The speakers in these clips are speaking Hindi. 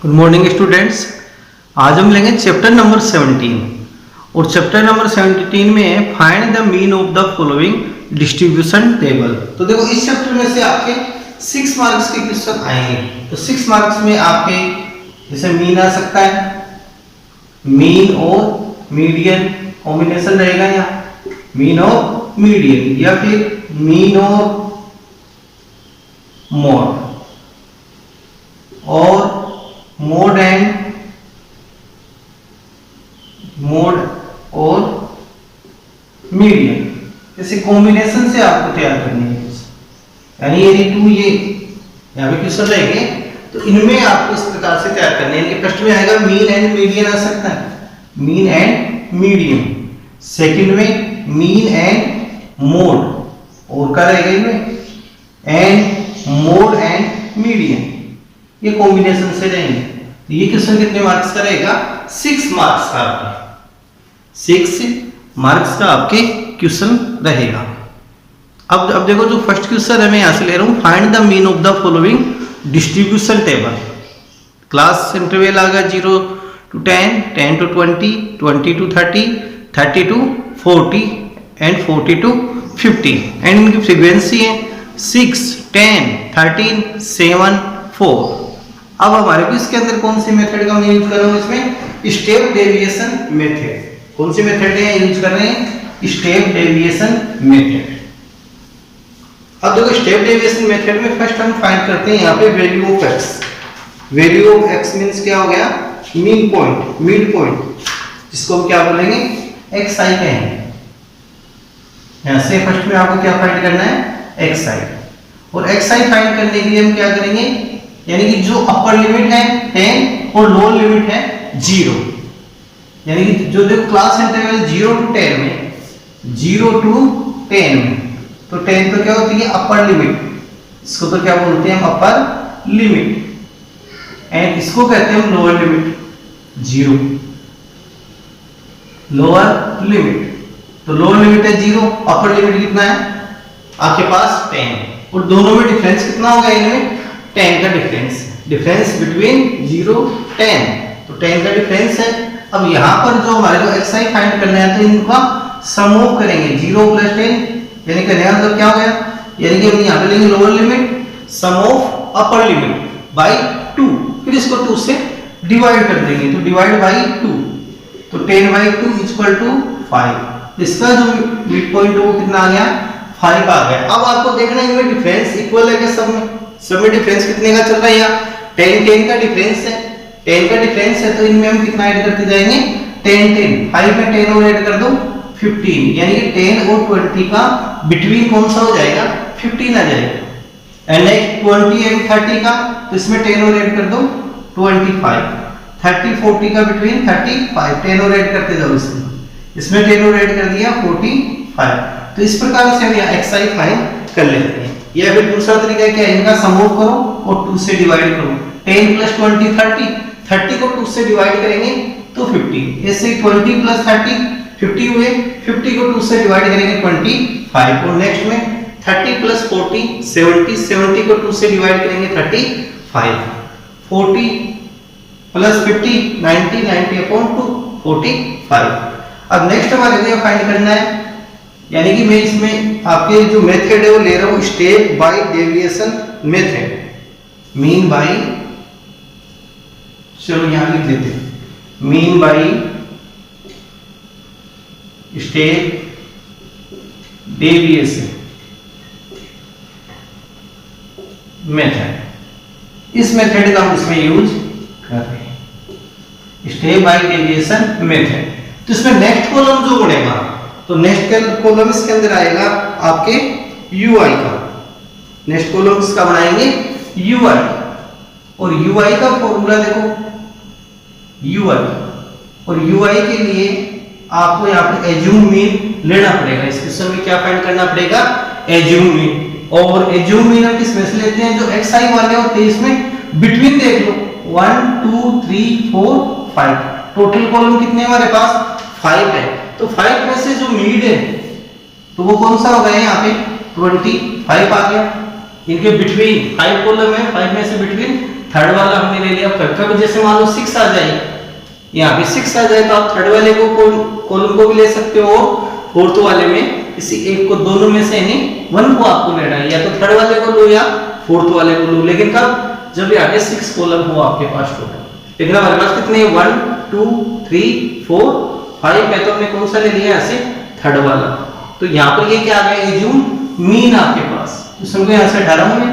Good morning students. आज हम लेंगे चैप्टर नंबर 17 और चैप्टर नंबर 17 में है find the mean of the following distribution table. तो देखो इस चैप्टर में से आपके 6 मार्क्स के क्वेश्चन आएंगे। तो 6 मार्क्स में आपके जैसे मीन आ सकता है, मीन और मीडियन कॉम्बिनेशन रहेगा, या मीन और मीडियन, या फिर मीन और मोड, और मोड और मीडियन, ऐसे कॉम्बिनेशन से आपको तैयार करनी है। यानी ये टू ये यहाँ पे क्वेश्चन रहेंगे, तो इनमें आपको इस प्रकार से तैयार करने हैं। फर्स्ट में आएगा मीन एंड मीडियन आ सकता है, मीन एंड मीडियन। सेकंड में मीन एंड मोड, और क्या रहेगा इनमें एंड मोड एंड मीडियन, ये कॉम्बिनेशन से रहेंगे। तो ये क्वेश्चन कितने मार्क्स का रहेगा? 6 मार्क्स का, आपके 6 मार्क्स का आपके क्वेश्चन रहेगा। अब देखो जो फर्स्ट क्वेश्चन है मैं यहां से ले रहा हूं, find the mean of the following distribution table. Class interval आएगा 0 to 10, 10 to 20, 20 to 30, 30 to 40 and 40 to 50। And इनकी फ्रीक्वेंसी है 6, 10, 13, 7, 4। अब हमारे को इसके अंदर कौन सी मेथड का यूज कर रहा हूं? इसमें स्टेप डेविएशन मेथड। कौन सी मेथड है यूज कर रहे हैं? Step deviation method. अब देखो स्टेप डेविएशन मेथड में फर्स्ट हम फाइंड करते हैं यहाँ पे value of x. Value of x means क्या हो गया? मीन पॉइंट, मिड पॉइंट, जिसको हम क्या बोलेंगे? एक्स आई कहेंगे। यहां से फर्स्ट में आपको क्या फाइंड करना है? एक्स आई। और एक्स आई फाइंड करने के लिए हम क्या करेंगे? यानी कि जो अपर लिमिट है 10 और लोअर लिमिट है 0, यानी कि जो देखो क्लास इंटरवल 0 to 10 में, 0 to 10 में, तो 10 तो क्या होती है? Upper limit. इसको तो क्या बोलते हैं हम? अपर लिमिट। एंड इसको कहते हैं हम लोअर लिमिट, 0 लोअर लिमिट। तो लोअर लिमिट है 0, अपर लिमिट कितना है आपके पास? 10। और दोनों में डिफरेंस कितना होगा? इनमें 10 का डिफरेंस बिटवीन 0 10, तो 10 का डिफरेंस है। अब यहाँ पर जो हमारे को एक्स आई फाइंड करना है, तो इनका सम ऑफ करेंगे 0 + 10, यानी कि नया मतलब क्या हो गया? यानी कि हम यहाँ पे लेंगे lower limit sum of upper limit by 2, फिर इसको 2 से डिवाइड कर देंगे, तो डिवाइड बाय 2, तो 10/2 = 5। इसका जो मिड पॉइंट वो कितना आ गया? 5 आ गया। अब आपको देखना है इनमें डिफरेंस इक्वल है क्या? सब में डिफरेंस कितने का चल रहा है? यहाँ 10 का डिफरेंस है, 10 का डिफरेंस है, तो इनमें हम कितना ऐड करते जाएंगे? 10 5 में 10 और ऐड कर दो 15, यानी कि 10 और 20 का बिटवीन कौन सा हो जाएगा? 15 आ जाएगा। एंड नेक्स्ट 20 एंड 30 का, तो इसमें 10 और ऐड कर दो 25, 30 40 का बिटवीन 35, 10 और ऐड करते जाओ इसमें 10 और ऐड कर दिया 45। तो इस प्रकार से हम यहाँ एक्स आई फाइंड कर लेते हैं। या फिर दूसरा तरीका क्या है? इनका सम ऑफ करो और 2 से डिवाइड करो। 10 + 20 30, 30 को 2 से डिवाइड करेंगे तो 50। ऐसे 20 + 30 50 हुए, 50 को 2 से डिवाइड करेंगे 25। और नेक्स्ट में 30 + 40 70, 70 को 2 से डिवाइड करेंगे 35। 40 + 50 90, 90/2 45। अब नेक्स्ट हमारे को फाइंड करना है, यानी कि मैं इसमें आपके जो मेथड है वो ले रहा हूं step by deviation method. Mean by, चलो यहां लिख देते हैं, mean by step deviation method. इस मेथड का हम इसमें यूज कर रहे हैं, स्टेप बाय डेविएशन मेथड। तो इसमें नेक्स्ट कॉलम जो बढ़ेगा, तो नेक्स्ट कॉलम इसके अंदर आएगा आपके UI का। नेक्स्ट कॉलम इसका बनाएंगे UI, और UI का फॉर्मूला देखो UI, और UI के लिए आपको यहाँ पे एज्यूम मीन लेना पड़ेगा। इस क्वेश्चन में क्या फाइंड करना पड़ेगा? Assume mean. और एज्यूम मीन हम किसमें से लेते हैं? जो xi वाले होते हैं इसमें बिटवीन देख लो 1 2 3 4 5, टोटल कॉलम कितने हमारे पास? 5 है। तो 5 में से जो मीड है तो वो कौन सा होगा? यहाँ पे 25 आ गया। इनके बिटवीन 5 कॉलम है, 5 में से बिटवीन थर्ड वाला हमने ले लिया, कभी जैसे मान लो 6 आ जाए, यहाँ पे 6 आ जाए तो आप थर्ड वाले को कॉलम को भी ले सकते हो और फोर्थ वाले में इसी एक को, दोनों में से यानी 1 को आपको लेना है, या तो थर्ड वाले को लो या फोर्थ वाले को लो, लेकिन कब, जब यहाँ पे 6 कॉलम हो आपके पास टोटल। लेकिन हमारे पास कितने, 1 2 3 4 5 है, तो हमने कौन सा ले लिया ऐसे, थर्ड वाला। तो यहाँ पर ये क्या आ गया, एज्यूम मीन आपके पास, तो समझो यहाँ से हटा रहा हूं मैं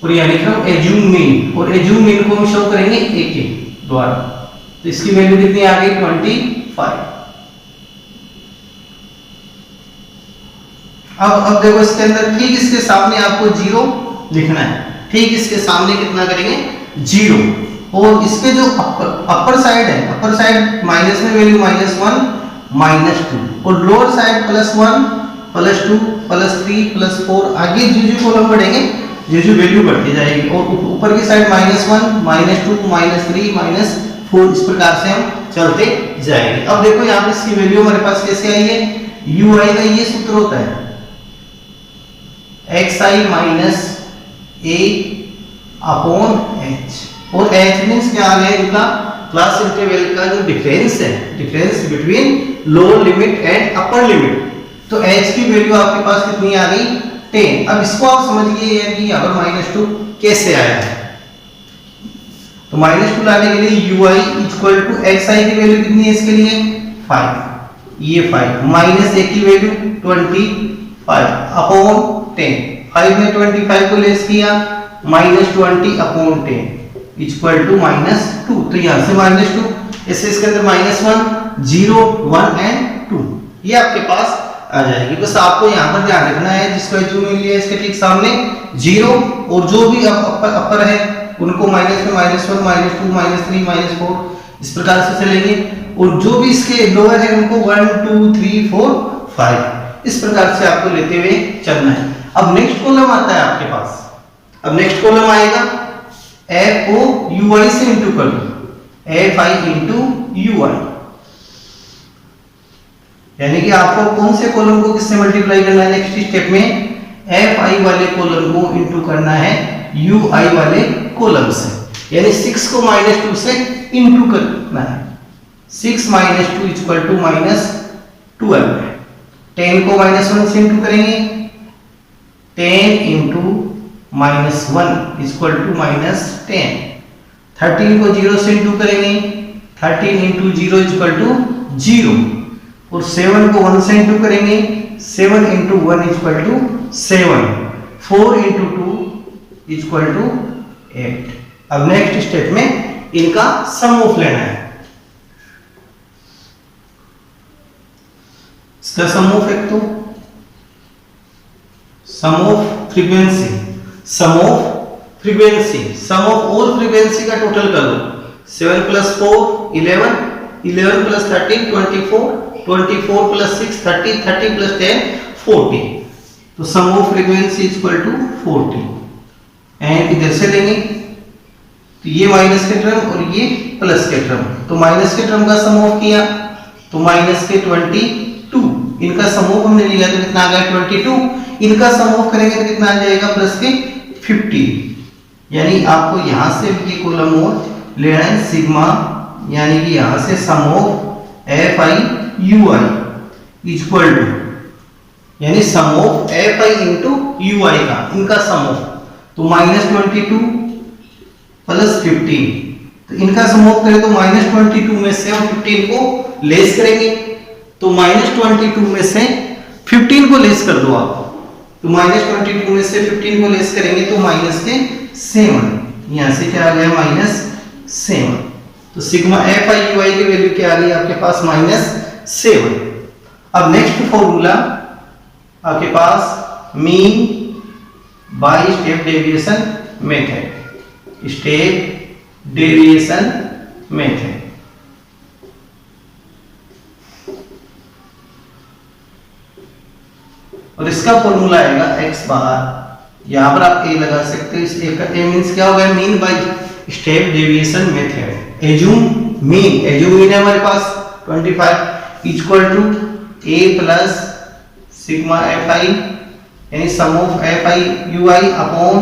और यहाँ लिख रहा हूं एज्यूम मीन, और एज्यूम मीन को हम शो करेंगे ए के द्वारा। तो इसकी वैल्यू कितनी आ गई, 25। अब देखो इसके अंदर ठीक इसके सामने आपको 0 लिखना है, ठीक इसके सामने कितना करेंगे, 0, और इसके जो अपर साइड है, अपर साइड माइनस में वैल्यू -1 -2, और लोअर साइड +1 +2 +3 +4, आगे जो कॉलम बढ़ेंगे जो वैल्यू बढ़ती जाएगी, और ऊपर की साइड -1 -2 -3 -4, इस प्रकार से हम चलते जाएंगे। अब देखो यहाँ पे इसकी वैल्यू हमारे पास कैसे आई है, ui का ये सूत्र होता है xi - a अपॉन h, और h मींस क्या आ गया, इनका क्लास इंटरवल का जो डिफरेंस है, difference between lower limit and upper limit. तो h की वैल्यू आपके पास कितनी आ गई, 10। अब इसको आप समझिए कि यहाँ पर -2 कैसे आया है, तो -2 लाने के लिए ui = xi की वैल्यू कितनी है इसके लिए, 5, ये 5 माइनस a की वैल्यू 25 अपॉन 10, 5 में 25 को लेस किया, -20 अपॉन 10 = -2, तो यहाँ से -2, इससे इसके अंदर -1 0 1 एंड 2 ये आपके पास आ जाएगी। बस आपको यहाँ पर ध्यान रखना है, जिसको एज्यूम मिल लिया इसके ठीक सामने 0, और जो भी अपर है उनको माइनस में -1 -2 -3 -4 इस प्रकार से चलेंगे, और जो भी इसके लोअर है उनको 1 2 3 4 5 इस प्रकार से आपको लेते हुए चलना है। अब नेक्स्ट कॉलम आता है आपके पास, अब नेक्स्ट कॉलम आएगा f को ui से इंटू कर दो, fi * ui, यानी कि आपको कौन से कॉलम को किससे मल्टीप्लाई करना है, नेक्स्ट स्टेप में fi वाले कॉलम को इंटू करना है ui वाले कॉलम से, यानी 6 को -2 से इंटू करना है, 6 - 2 = -12, 10 को -1 से इंटू करेंगे, 10 * -1 = -10, 13 को 0 से इंटू करेंगे, 13 * 0 = 0, और 7 को 1 से इंटू करेंगे, 7 * 1 = 7, 4 * 2 = 8। अब नेक्स्ट स्टेप में इनका सम ऑफ लेना है, इसका सम ऑफ, एक तो sum of frequency, sum of frequency, sum of all frequency का टोटल कर लो, 7 + 4 11, 11 + 13 24, 24 + 6 30, 30 + 10 40, तो सम ऑफ फ्रीक्वेंसी = 40, एंड इधर से लेंगे तो ये माइनस के टर्म और ये प्लस के टर्म, तो माइनस के टर्म का सम ऑफ किया तो माइनस के 22, इनका सम ऑफ हमने लिया तो कितना आ गया 22, इनका सम ऑफ करेंगे तो कितना आ जाएगा प्लस के 15, यानी आपको यहां से ये कॉलम और लेना है सिग्मा, यानी कि यहां से सम ऑफ fi ui = यानी सम ऑफ fi * ui का इनका सम ऑफ, तो -22 + 15, तो इनका सम ऑफ करें तो -22 में से हम 15 को लेस करेंगे, तो -22 में से 15 को लेस कर दो आप, तो -22 में से 15 को लेस करेंगे तो माइनस के 7, यहां से क्या आ गया -7, तो सिग्मा fi ui की वैल्यू क्या आ गई आपके पास -7। अब नेक्स्ट फॉर्मूला आपके पास mean by step deviation method, step deviation method, और इसका फॉर्मूला आएगा x बार, यहां पर आप a लगा सकते हो, इस a का a मींस क्या होगा, mean by step deviation method, assume mean है हमारे पास 25 = a प्लस सिग्मा fi, यानी sum of fi ui upon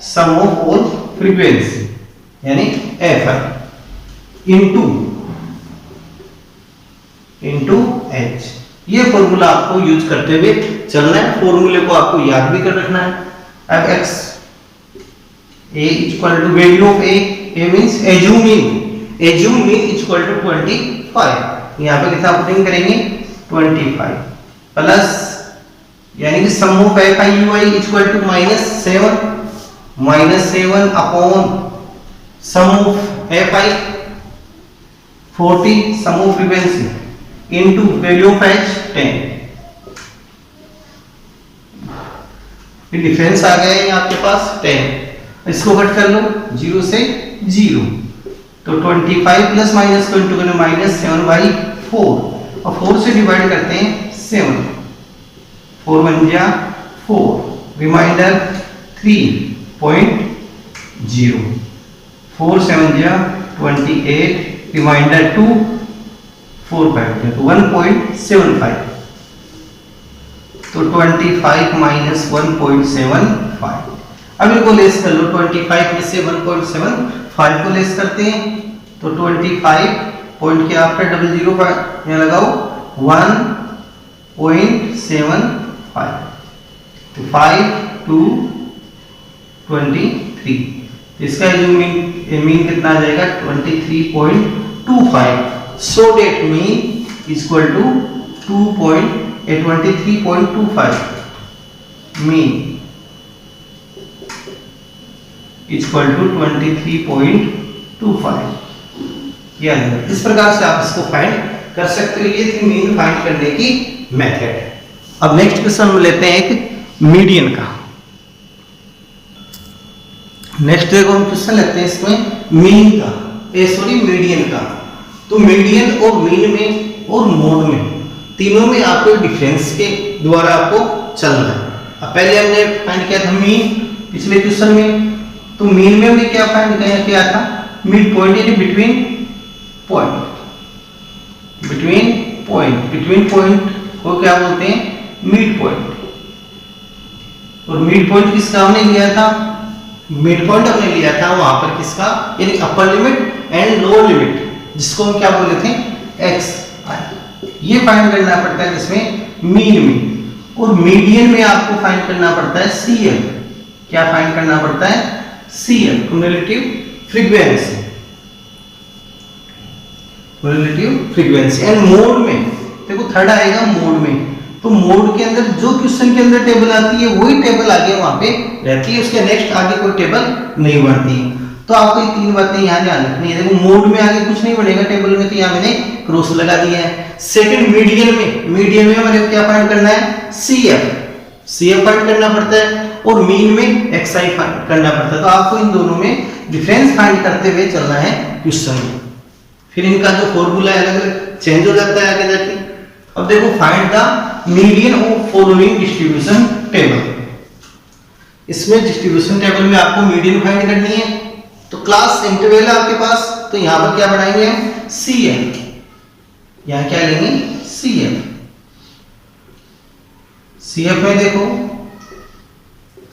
sum of all frequency यानी Fi इंटू H। ये फॉर्मूला आपको यूज करते हुए चलना है, फॉर्मूले को आपको याद भी कर रखना है। अब x a equal to value of a means assume mean equal to 25। यहाँ पे कितना पुटिंग करेंगे 25 प्लस यानी कि sum of Fi ui equal to -7 upon sum of Fi 40 sum of frequency into value of H 10। फिर डिफरेंस आ गया है आपके पास 10, इसको कट कर लो 0 से 0, तो 25 प्लस माइनस को इंटू करें -7/4 और 4 से डिवाइड करते हैं 7, 4 1 जा 4 रिमाइंडर 3.0, 4 7 जा 28 रिमाइंडर 2 4 5 तो 1.75, तो 25 माइनस 1.75। अब इनको लेस कर लो, 25 में से 1.75 को लेस करते हैं तो 25 पॉइंट के आफ्टर 005 यहाँ लगाओ 1.75, तो 5 2 23, तो इसका जो मीन कितना आ जाएगा 23.25। so that mean equal to 23.25 mean equal to 23.25। इस प्रकार से आप इसको फाइंड कर सकते हो। ये थी मीन फाइंड करने की मेथड। अब नेक्स्ट क्वेश्चन हम लेते हैं एक मीडियन का। नेक्स्ट देखो हम क्वेश्चन लेते हैं इसमें मीन का, मीडियन का। तो मीडियन और मीन में और मोड में तीनों में आपको डिफरेंस के द्वारा आपको चलना है। अब पहले हमने फाइंड किया था मीन पिछले क्वेश्चन में, तो मीन में हमने क्या फाइंड किया था मिड पॉइंट यानी बिटवीन पॉइंट को क्या बोलते हैं मिड पॉइंट। और मिड पॉइंट किसका हमने लिया था, मिड पॉइंट हमने लिया था वहां पर किसका यानी अपर लिमिट एंड लोअर लिमिट, जिसको हम क्या बोले थे xi। ये फाइंड करना पड़ता है जिसमें मीन में। और मीडियन में आपको फाइंड करना पड़ता है CF। क्या फाइंड करना पड़ता है CF cumulative frequency. And mode में देखो थर्ड आएगा मोड में, तो मोड के अंदर जो क्वेश्चन के अंदर टेबल आती है वही टेबल आगे वहां पे रहती है, उसके नेक्स्ट आगे कोई टेबल नहीं बनती है। तो आपको ये तीन बातें यहाँ ध्यान रखनी है। देखो मोड में आगे कुछ नहीं बनेगा टेबल में, तो यहाँ मैंने क्रॉस लगा दिया है। सेकंड मीडियन में हमारे क्या फाइंड करना है CF फाइंड करना पड़ता है, और मीन में XI फाइंड करना पड़ता है। तो आपको इन दोनों में डिफरेंस फाइंड करते हुए चलना है क्वेश्चन में। फिर इनका जो फॉर्मूला है अलग अलग चेंज हो जाता है आगे जाके। अब देखो find the median of following distribution table. इसमें डिस्ट्रीब्यूशन टेबल में आपको मीडियन फाइंड करनी है। तो क्लास इंटरवल है आपके पास, तो यहां पर क्या बढ़ाएंगे हम CF, यहां क्या लेंगे CF में देखो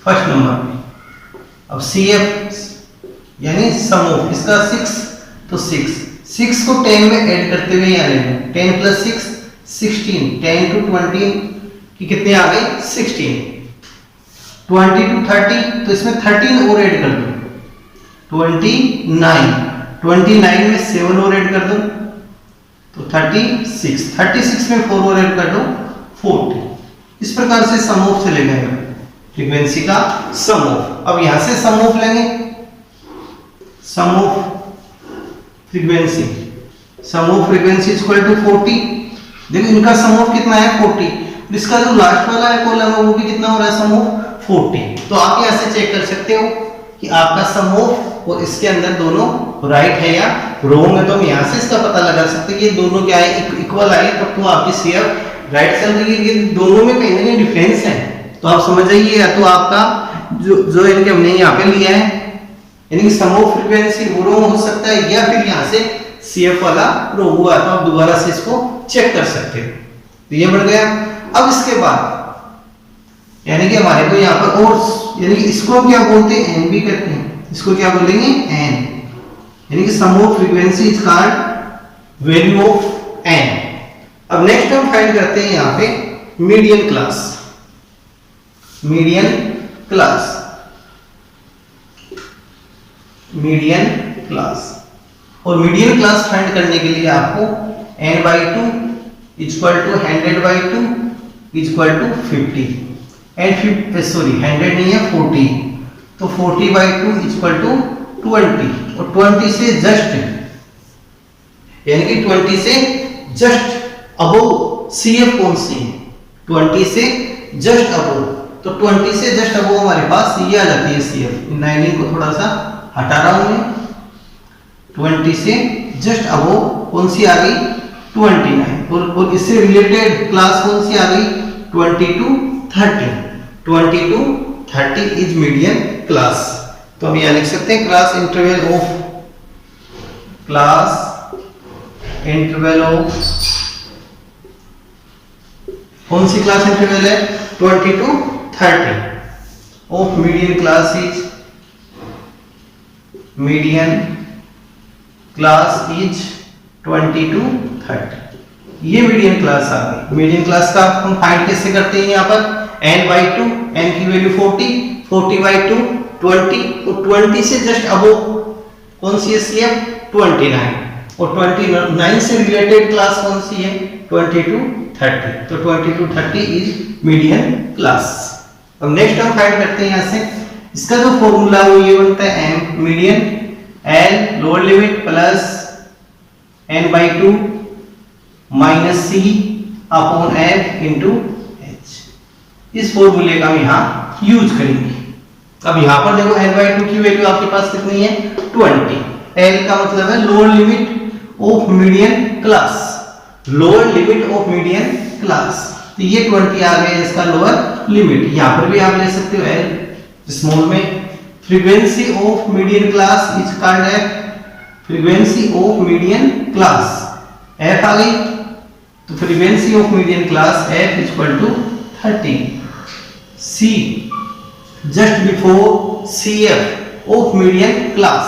फर्स्ट नंबर पे। अब CF यानी सम ऑफ इसका 6, तो 6 को 10 में ऐड करते हुए यहां लेंगे 10 + 6 16, 10 to 20 की कितने आ गए 16, 20 to 30 तो इसमें 13 और ऐड कर दो 29 में 7 और ऐड कर दो तो 36 में 4 और ऐड कर दो 40। इस प्रकार से सम ऑफ से लेंगे फ्रीक्वेंसी का सम ऑफ। अब यहां से सम ऑफ लेंगे, सम ऑफ फ्रीक्वेंसी इक्वल टू 40। देखो इनका सम ऑफ कितना है 40, इसका जो लास्ट वाला है कॉलम है वो भी कितना हो रहा है सम ऑफ 40। तो आप यहां से चेक कर सकते हो कि आपका सम ऑफ और इसके अंदर दोनों राइट है या रॉन्ग है। तो हम यहां से इसका पता लगा सकते हैं कि ये दोनों क्या है इक्वल आए, तब तो आपकी CF राइट चल रही है। ये दोनों में कहीं ना कहीं डिफरेंस है, तो आप समझ जाइए या तो आपका जो इनके हमने यहाँ पे लिया है यानी कि सम ऑफ फ्रीक्वेंसी वो रॉन्ग हो सकता है, या फिर यहाँ से CF वाला रॉन्ग हुआ, तो आप दोबारा से इसको चेक कर सकते हो। तो ये बढ़ गया। अब इसके बाद यानी कि हमारे को यहाँ पर और यानी कि इसको क्या बोलते हैं NB करते हैं, इसको क्या बोलेंगे n, यानी कि sum of frequency is called value of n। अब नेक्स्ट हम फाइंड करते हैं यहाँ पे median class. Median class, median class, और मीडियन क्लास फाइंड करने के लिए आपको n/2 equal to 100/2 equal to 50 and 100 नहीं है 40, तो 40/2 इक्वल टू 20, और 20 से जस्ट, यानी कि 20 से जस्ट अबव CF कौन सी है, 20 से जस्ट अबव, तो 20 से जस्ट अबव हमारे पास ये आ जाती है CF। इन लाइनिंग को थोड़ा सा हटा रहा हूं मैं। 20 से जस्ट अबव कौन सी आ गई 29, और इससे रिलेटेड क्लास कौन सी आ गई 20 to 30। 20 to 30 is median class. तो हम यहां लिख सकते हैं क्लास इंटरवल ऑफ कौन सी क्लास इंटरवल है 20 to 30 of median class is, median class is 20 to 30। ये मीडियन क्लास आ गई। मीडियन क्लास का हम फाइंड कैसे करते हैं, यहाँ पर n/2, n की वैल्यू 40, 40/2 20, और 20 से जस्ट अबव कौन सी है CF 29, और 29 से रिलेटेड क्लास कौन सी है 20 to 30, तो 20 to 30 इज मीडियन क्लास। अब नेक्स्ट हम फाइंड करते हैं यहाँ से, इसका जो फॉर्मूला वो ये बनता है m median l lower limit plus n/2 minus C upon f into h। इस फॉर्मूले का हम यहाँ यूज करेंगे। अब यहाँ पर देखो n/2 की वैल्यू आपके पास कितनी है 20, l का मतलब है lower limit of median class, lower limit of median class, तो ये 20 आ गया इसका लोअर लिमिट। यहाँ पर भी आप ले सकते हो l स्मॉल में। Frequency of median class is called f, frequency of median class f आ गई, तो frequency of median class f equal to 30। C just before CF of median class,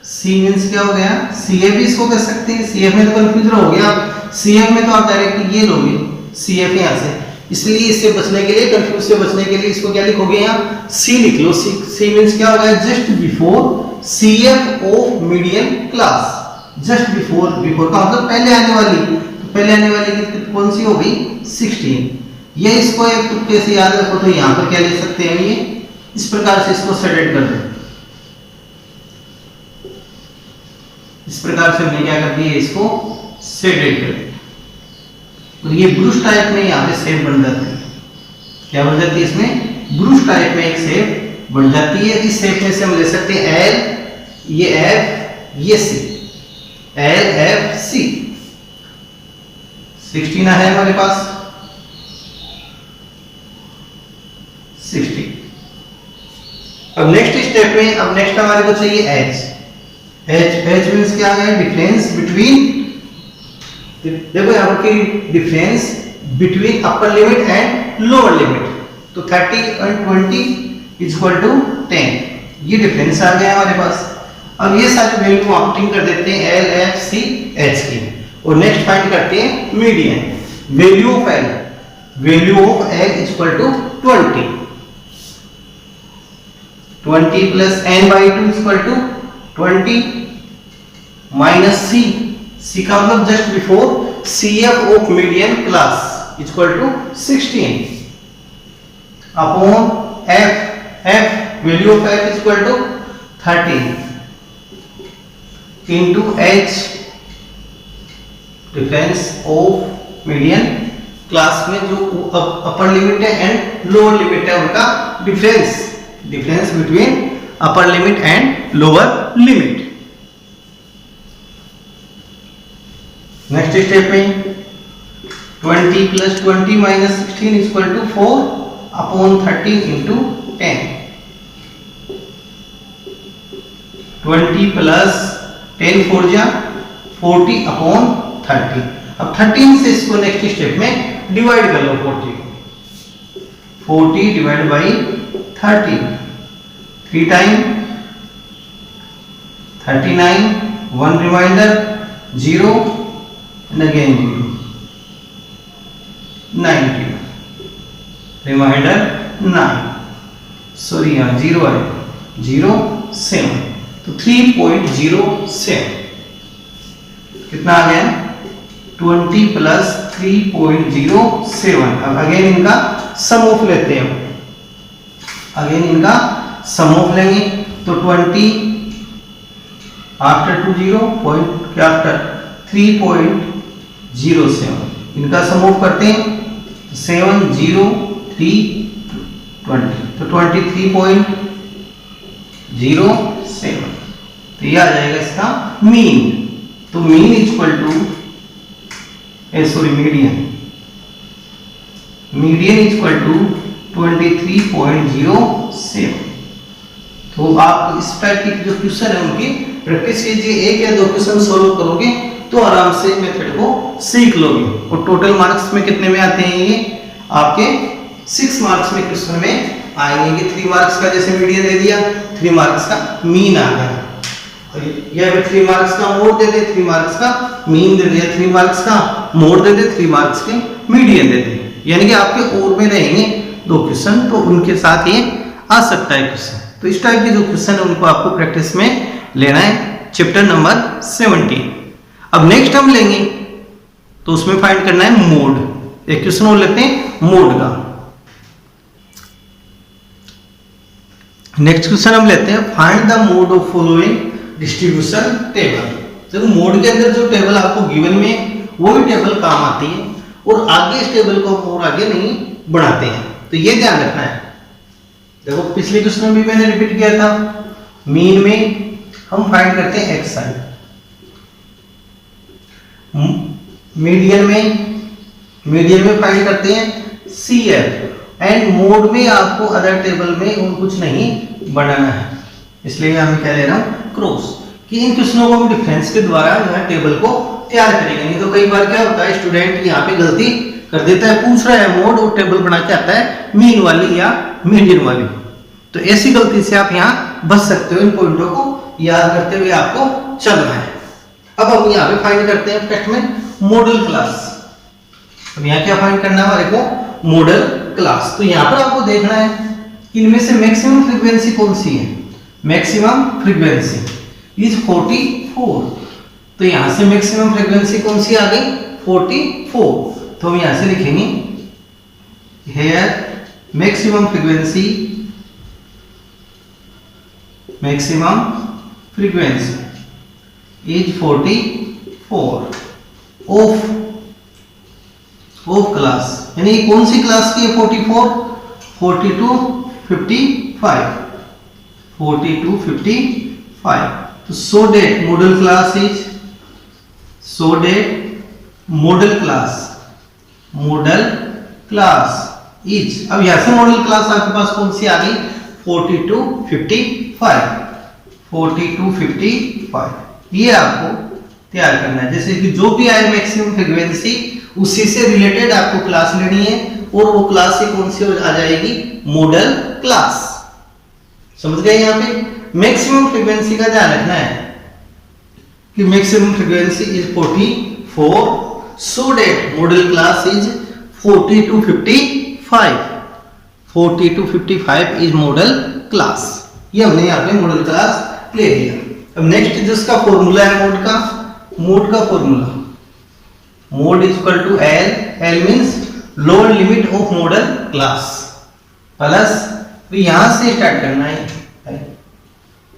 C means क्या हो गया CF भी इसको कह सकते हैं, CF में तो कंफ्यूजन हो गया, CF में तो आप डायरेक्ट ये लोगे CF यहाँ से, इसलिए इससे बचने के लिए, कंफ्यूज से बचने के लिए इसको क्या लिखोगे यहाँ C लिख लो। C मींस क्या होगा just before CF of median class, just before, before का मतलब पहले आने वाली, तो पहले आने वाली कौन सी हो गई 16। ये इसको एक तुक्के से याद रखो, तो यहाँ पर क्या ले सकते हैं ये इस प्रकार से इसको सेट कर दो, इस प्रकार से हमने क्या कर दिया इसको सेट कर दिया, और ये ब्रूस टाइप में यहाँ पे शेप बन जाती है। क्या बन जाती है इसमें ब्रूस टाइप में एक शेप बन जाती है। इस शेप में से हम ले सकते हैं L, ये F, ये C, L F C। 16 है हमारे पास 60। अब नेक्स्ट स्टेप में, अब नेक्स्ट हमारे को चाहिए H। H मींस क्या है डिफरेंस बिटवीन, देखो यहाँ पर difference between upper limit and lower limit, तो 30 एंड 20 इक्वल टू 10, ये डिफरेंस आ गया हमारे पास। अब ये सारी वैल्यू हम पुटिंग कर देते हैं L F C H की, और नेक्स्ट फाइंड करते हैं median. Value of L, value of L equal to 20 plus n/2 equal to 20 minus C का मतलब just before CF of median class equal to 16 upon F value of F equal to 30 into H difference of median class में जो अपर लिमिट है एंड लोअर लिमिट है उनका difference, difference between upper limit and lower limit. Next step में 20 plus 20 minus 16 equal to 4 upon 13 into 10। 20 plus 10 4 जा 40 अपॉन 30। अब 13 से इसको नेक्स्ट स्टेप में डिवाइड कर लो 40 divide by 30, 3 time 39, 1 remainder 0 and again 0, 90 remainder 9, sorry यहाँ 0 है 07, तो 3.07 कितना आ गया 20 प्लस 3.07। अब अगेन इनका सम ऑफ लेते हैं, अगेन इनका सम ऑफ लेंगे तो 20 आफ्टर 20 पॉइंट क्या आफ्टर 3.07 इनका सम ऑफ करते हैं 7 0 3 20 तो 23.07, तो ये आ जाएगा इसका मीन। तो mean equal to sorry median equal to 23.07। तो आप इस टाइप की जो क्वेश्चन है उनकी प्रैक्टिस कीजिए, एक या दो क्वेश्चन सॉल्व करोगे तो आराम से मेथड को सीख लोगे। और टोटल मार्क्स में कितने में आते हैं ये आपके 6 मार्क्स में क्वेश्चन में आएंगे कि 3 मार्क्स का जैसे मीडियन दे दिया, 3 मार्क्स का मीन आ गया, या 3 मार्क्स का मोड दे दे, 3 मार्क्स का मीन दे दिया, 3 मार्क्स का मोड दे दे, 3 मार्क्स के मीडियन दे दे, यानी कि आपके और में रहेंगे 2 क्वेश्चन, तो उनके साथ ये आ सकता है क्वेश्चन। तो इस टाइप के जो क्वेश्चन है उनको आपको प्रैक्टिस में लेना है चैप्टर नंबर 17। अब नेक्स्ट हम लेंगे तो उसमें फाइंड करना है मोड। एक क्वेश्चन और लेते हैं मोड का। नेक्स्ट क्वेश्चन हम लेते हैं find the mode of following distribution table. तो मोड के अंदर जो टेबल आपको गिवन में वही टेबल काम आती है और आगे इस टेबल को हम और आगे नहीं बढ़ाते हैं, तो ये ध्यान रखना है। देखो पिछले क्वेश्चन में भी मैंने रिपीट किया था, मीन में हम फाइंड करते हैं एक्स आई, मीडियन में फाइंड करते हैं सी एफ, एंड मोड में आपको अदर टेबल में और कुछ नहीं बनाना है, इसलिए हम क्या ले रहा हूं क्रॉस, कि इन क्वेश्चनों को हम डिफरेंस के द्वारा यहाँ टेबल को तैयार करेंगे। नहीं तो कई बार क्या होता है स्टूडेंट यहाँ पे गलती कर देता है, पूछ रहा है मोड और टेबल बना के आता है मीन वाली या मीडियन वाली, तो ऐसी गलती से आप यहाँ बच सकते हो। इन पॉइंटों को याद करते हुए आपको चलना है। अब हम यहाँ पे फाइंड करते हैं टेक्स्ट में मॉडल क्लास। अब यहाँ क्या फाइंड करना है हमारे को मॉडल क्लास। तो यहाँ पर आपको देखना है इनमें से मैक्सिमम फ्रीक्वेंसी कौन सी है, मैक्सिमम फ्रीक्वेंसी इज 44, तो यहां से मैक्सिमम फ्रीक्वेंसी कौन सी आ गई 44, तो हम यहां से लिखेंगे here maximum frequency is 44 of class, यानी कौन सी क्लास की है 44 42 55 42 55। तो so that model class is model class is, अब यहां से मॉडल क्लास आपके पास कौन सी आ गई 42 55, ये आपको तैयार करना है। जैसे कि जो भी आए मैक्सिमम फ्रीक्वेंसी उसी से रिलेटेड आपको क्लास लेनी है, और वो क्लास ही कौन सी आ जाएगी मॉडल क्लास। समझ गए? यहाँ पे मैक्सिमम फ्रीक्वेंसी का ध्यान रखना है कि maximum frequency is 44, so that model class is 40 to 55 is model class. ये हमने यहाँ पे मॉडल क्लास ले लिया। अब नेक्स्ट जिसका फॉर्मूला है मोड का formula, mode is equal to L means lower limit of modal class, plus तो यहां से स्टार्ट करना है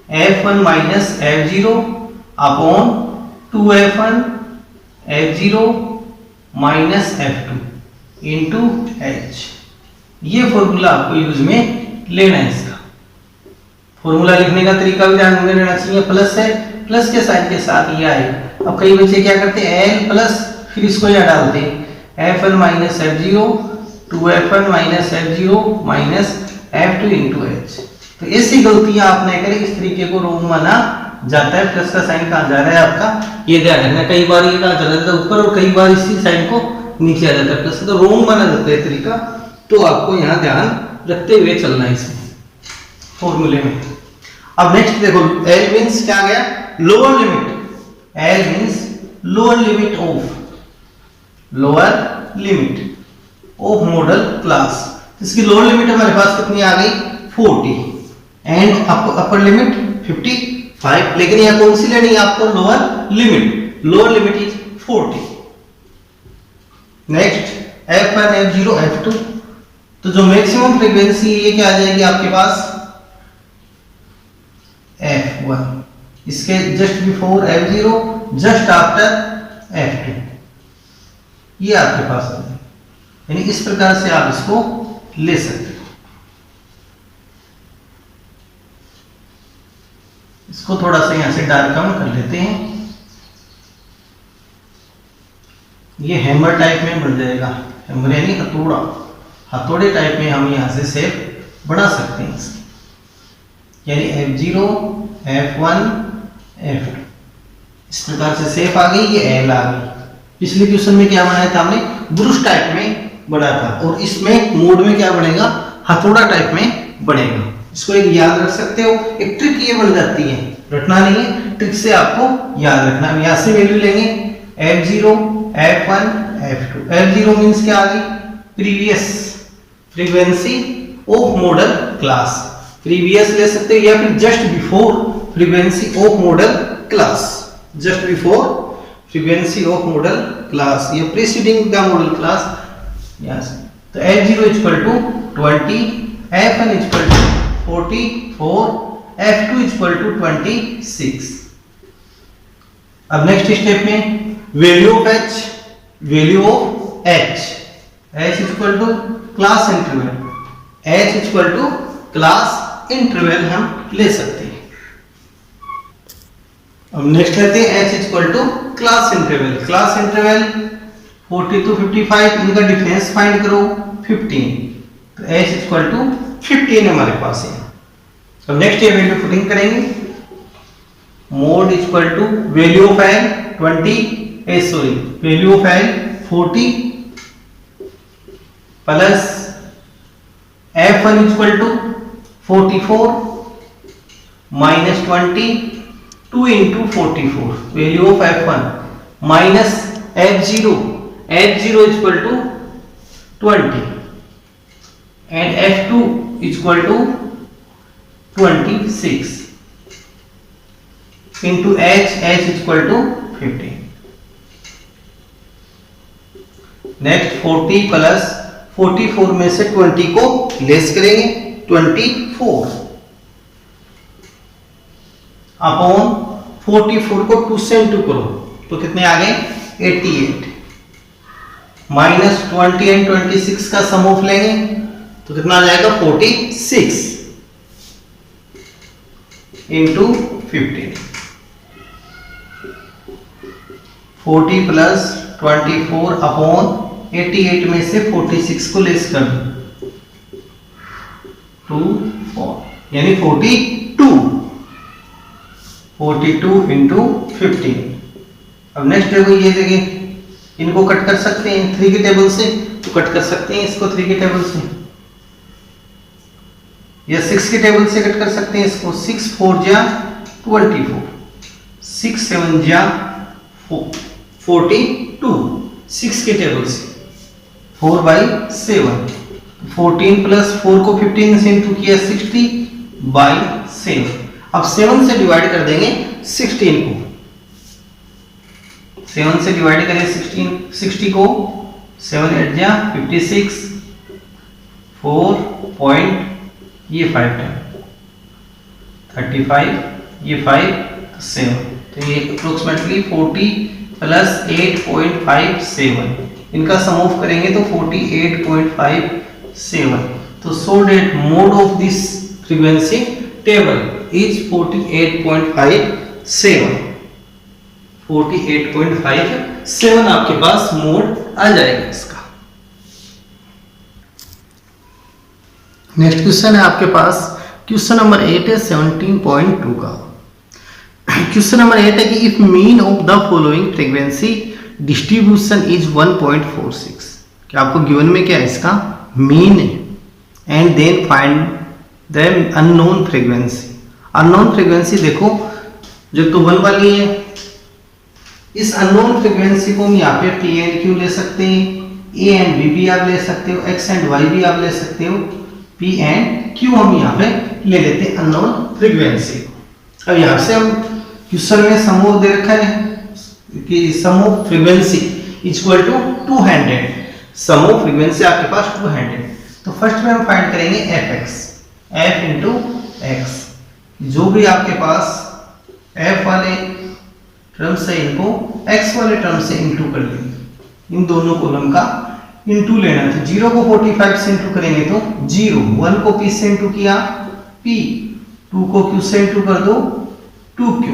f1 minus f0 upon 2f1 f0 minus f2 into h। ये फॉर्मूला आपको यूज में लेना है। इसका फॉर्मूला लिखने का तरीका भी ध्यान में रहना चाहिए, प्लस है, प्लस के साइन के साथ ये आएगा। अब कई बच्चे क्या करते हैं l प्लस फिर इसको यहाँ डालते हैं f1 minus f0 2f1 minus f0 minus f2 into h। तो ऐसी गलतियां आप नहीं करें, इस तरीके को रोंग माना जाता है। प्लस का साइन कहाँ जा रहा है आपका, ये ध्यान रखना। कई बार ये कहाँ चला जाता है ऊपर और कई बार इसी साइन को नीचे आ जाता है प्लस, तो रोंग माना जाता है तरीका। तो आपको यहाँ ध्यान रखते हुए चलना है इसमें फॉर्मूले में। अब नेक्स्ट देखो एल मींस क्या आ गया lower limit, L means lower limit of modal class. इसकी लोअर लिमिट हमारे पास कितनी आ गई 40 एंड अपर लिमिट 55, लेकिन यह कौन सी लेनी है आपको lower limit is 40। Next F1 F0 F2, तो जो मैक्सिमम फ्रीक्वेंसी ये क्या आ जाएगी आपके पास F1, इसके just before F0 just after F2, ये आपके पास आ जाएगी। यानी इस प्रकार से आप इसको ले सकते हो। इसको थोड़ा सा यहां से डार्क कम कर लेते हैं, ये हैमर टाइप में बन जाएगा, हैमर यानी हथौड़े टाइप में हम यहां से शेप बना सकते हैं इसकी। यानी F0 F1 F2 इस प्रकार से शेप आ गई, ये L आ गई। पिछले क्वेश्चन में क्या बनाया था हमने, ब्रुश टाइप में बना था, और इसमें मोड में क्या बनेगा, हथौड़ा टाइप में बनेगा। इसको एक याद रख सकते हो, एक ट्रिक ये बन जाती है, रटना नहीं है, ट्रिक से आपको याद रखना। यहां से वैल्यू लेंगे F0 F1 F2। F0 means क्या आ गई, previous frequency of modal class, previous ले सकते हो या फिर just before frequency of modal class, just before frequency of modal class, ये प्रीसीडिंग का मॉडल क्लास यहां से। तो F0 equal to 20, F1 equal to 44, F2 equal to 26। अब नेक्स्ट स्टेप में value of H equal to class interval, H equal to class interval हम ले सकते हैं। अब नेक्स्ट लेते हैं H equal to class interval 40 to 55, इनका डिफरेंस फाइंड करो 15, तो H इक्वल टू 15 हमारे पास है। तो नेक्स्ट ये वैल्यू पुटिंग करेंगे, mode equal to value of L 40 plus F1 equal to 44 minus 20, 2 into 44 value of F1 minus F0 equal to 20 and F2 equal to 26 into H equal to 15। Next 40 plus 44 में से 20 को लेस करेंगे, 24 अपॉन 44 को 2 से इंटू करो तो कितने आ गए 88, माइनस 20 एंड 26 का सम ऑफ लेंगे तो कितना आ जाएगा 46 इंटू 15। 40 प्लस 24 अपॉन 88 में से 46 को लेस कर दो 2 4 यानी 42 इंटू 15। अब नेक्स्ट देखो ये देखिए, इनको कट कर सकते हैं 3 के टेबल से, तो कट कर सकते हैं इसको 3 के टेबल से, या 6 के टेबल से कट कर सकते हैं इसको। 6 4 जा 24, 6 7 जा 42, 6 के टेबल से 4 by 7, 14 प्लस 4 को 15 से इंटू किया 60 by 7। अब 7 से डिवाइड कर देंगे 16 को, 7 से डिवाइड करें 60 को, 7 8 जा 56, 4 पॉइंट ये 5 टाइम 35, ये 5 7, तो ये अप्रोक्सीमेटली 40 प्लस 8.57, इनका सम ऑफ करेंगे तो 48.57। तो so that mode of this frequency table is 48.57, 48.57 आपके पास मोड आ जाएगा इसका। नेक्स्ट क्वेश्चन है आपके पास, क्वेश्चन नंबर 8 है 17.2 का। क्वेश्चन नंबर 8 है कि if mean of the following frequency distribution is 1.46, कि आपको गिवन में क्या है इसका मीन है, and then find the unknown frequency. Unknown frequency देखो जो तो 1 वाली है। इस अननोन फ्रीक्वेंसी को हम यहाँ पे P एंड Q ले सकते हैं, A एंड B भी आप ले सकते हो, X एंड Y भी आप ले सकते हो, P एंड Q हम यहाँ पे ले लेते हैं अननोन फ्रीक्वेंसी। अब यहाँ से हम क्वेश्चन में समूह दे रखा है कि समूह फ्रीक्वेंसी इक्वल टू 200, समूह फ्रीक्वेंसी आपके पास 200। तो फर्स्ट में हम फाइंड करेंगे fx, f इंटू एक्स। जो भी आपके पास f वाले टर्म्स है इनको x वाले टर्म से इंटू कर लेंगे, इन दोनों कॉलम का इंटू लेना। तो 0 को 45 से इंटू करेंगे तो 0, 1 को p से इंटू किया p, 2 को q से इंटू कर दो 2q,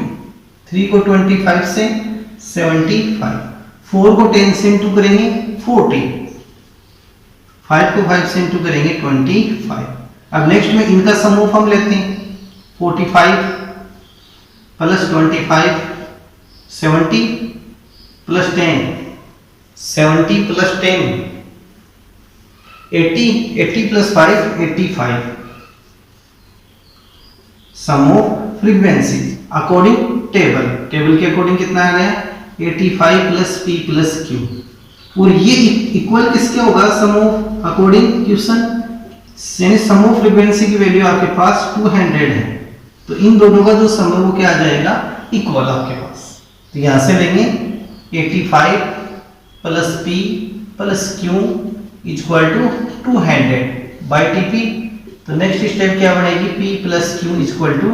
3 को 25 से 75, 4 को 10 से इंटू करेंगे 40, 5 को 5 से इंटू करेंगे 25। अब नेक्स्ट में इनका समूह हम लेते हैं, 45 प्लस 25 70 प्लस 10 70 प्लस 10 80, 80 प्लस 5 85। समूह फ्रीक्वेंसी अकॉर्डिंग टेबल, टेबल के अकॉर्डिंग कितना आ गया 85 प्लस p प्लस q। और ये इक्वल किसके होगा समूह अकॉर्डिंग क्वेश्चन, यानी समूह फ्रीक्वेंसी की वैल्यू आपके पास 200 है, तो इन दोनों का जो समूह क्या आ जाएगा इक्वल आपके पास। तो यहां से लेंगे 85 plus p plus q equal to 200 by TP. तो नेक्स्ट स्टेप क्या बनेगी p plus q equal to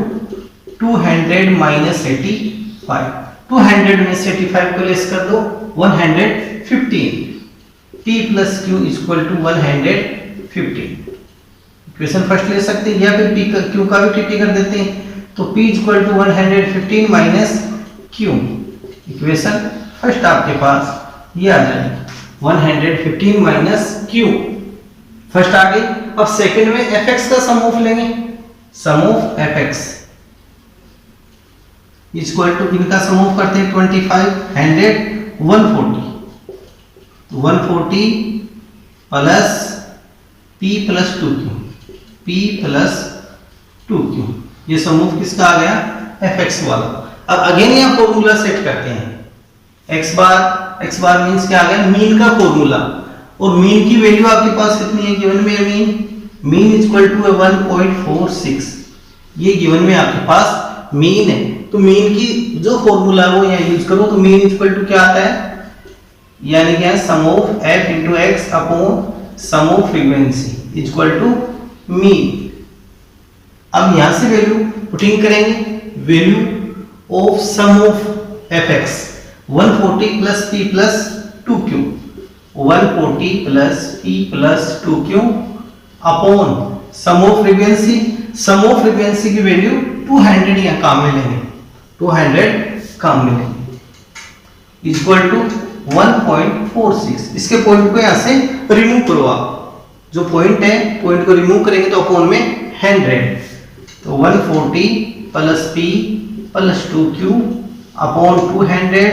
200 minus 85, 200 में से 85 को लेस कर दो 115, p plus q equal to 115। Equation first ले सकते हैं या फिर p का q का भी टीपी कर देते हैं, तो p equal to 115 minus q। Equation first आपके पास ये आ जाएगी 115 माइनस q, फर्स्ट आ गई। अब सेकंड में fx का समूह लेंगे, समूह fx इक्वल टू इनका समूह करते हैं 25 100 140, तो 140 plus p plus 2q, p plus 2q, ये समूह किसका आ गया fx वाला। अब अगेन यहाँ फॉर्मूला सेट करते हैं, x बार मींस क्या आ गया मीन का फॉर्मूला, और मीन की वैल्यू आपके पास कितनी है गिवन में, मीन इक्वल टू 1.46, ये गिवन में आपके पास मीन है। तो मीन की जो फॉर्मूला है वो यहाँ यूज करो, तो मीन इक्वल टू क्या आता है, यानी क्या sum of f into x upon sum of frequency equal to mean. अब यहां से वैल्यू पुटिंग करेंगे, value of sum of fx 140 plus p plus 2q, 140 plus p plus 2q upon sum of frequency, sum of frequency की वैल्यू 200 यहां काम में लेंगे, 200 काम में लेंगे इक्वल टू 1.46। इसके पॉइंट को यहां से रिमूव करो आप, जो पॉइंट है पॉइंट को रिमूव करेंगे तो अपॉन में 100, तो 140 plus p plus 2q upon 200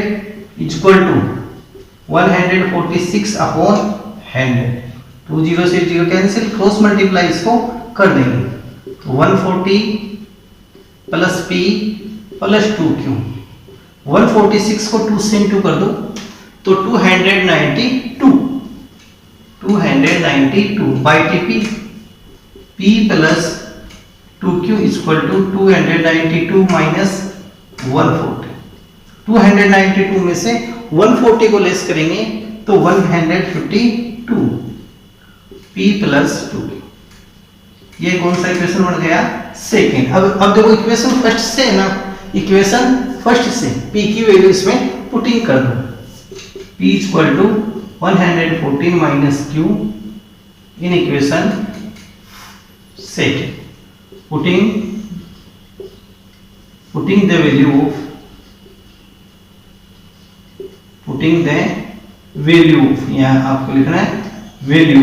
equal to 146 upon 100। 2 0 से 0 कैंसिल, क्रॉस मल्टीप्लाई इसको कर देंगे, तो 140 प्लस p प्लस 2q, 146 को 2 से इंटू कर दो तो 292 by TP, p plus 2q equal to 292 minus 140, 292 में से 140 को लेस करेंगे तो 152 p प्लस 2q। ये कौन सा इक्वेशन बन गया सेकेंड। अब देखो इक्वेशन फर्स्ट से है ना, इक्वेशन फर्स्ट से p की वैल्यू इसमें पुटिंग कर दो, p equal to 114 minus q in equation second, putting the value of यहाँ आपको लिखना है value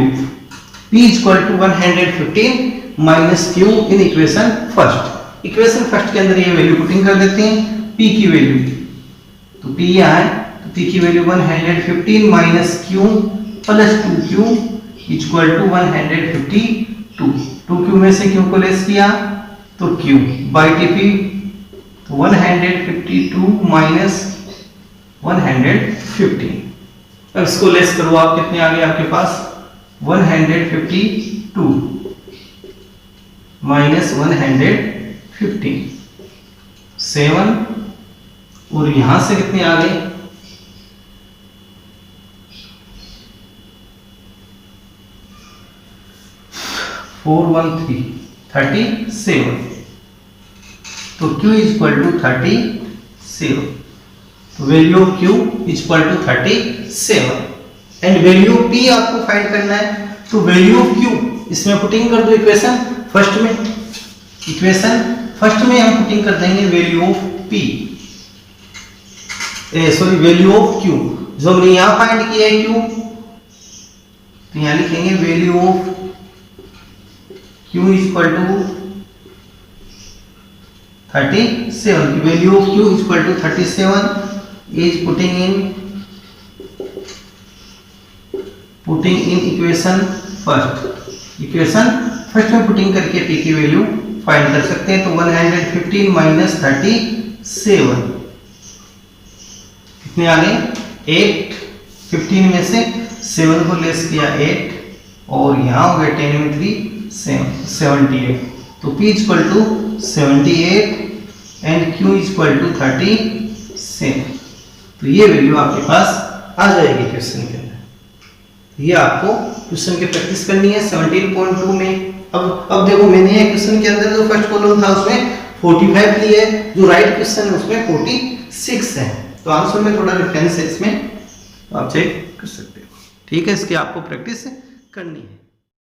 p equal to 115 minus q in equation first. Equation first के अंदर ये वैल्यू पुटिंग कर देते हैं p की वैल्यू, तो p यहाँ है तो p की value 115 minus q plus 2q equal to 152, 2q में से q को लेस किया तो q बाई टीपी तो 152 माइनस 115, अब इसको लेस करो आप, कितने आ गए आपके पास 152 माइनस 115, 7, और यहां से कितने आ गए 413, 37, तो Q इज इक्वल टू 37, तो value of Q is equal to 37, and value of P आपको फाइंड करना है, तो वैल्यू ऑफ Q इसमें पुटिंग कर दो इक्वेशन फर्स्ट में, हम पुटिंग कर देंगे value of P, value of Q, जो हमने यहां फाइंड किया है Q, तो यहां लिखेंगे value of Q is equal to 37, की value of Q is equal to 37 is putting in equation first में पुटिंग करके P की वैल्यू फाइंड कर सकते हैं, तो 115 माइनस 37 कितने आ गए 8, 15 में से 7 को लेस किया 8, और यहां हो गया 10 में 3 78, तो P is equal to 78 and Q is equal to 37, तो ये वैल्यू आपके पास आ जाएगी क्वेश्चन के अंदर। ये आपको क्वेश्चन की प्रैक्टिस करनी है 17.2 में। अब देखो मैंने क्वेश्चन के अंदर जो फर्स्ट कॉलम था उसमें 45 लिया है, जो राइट क्वेश्चन है उसमें 46 है, तो आंसर में थोड़ा डिफरेंस है इसमें, तो आप चेक कर सकते हो। ठीक है, इसकी आपको प्रैक्टिस करनी है।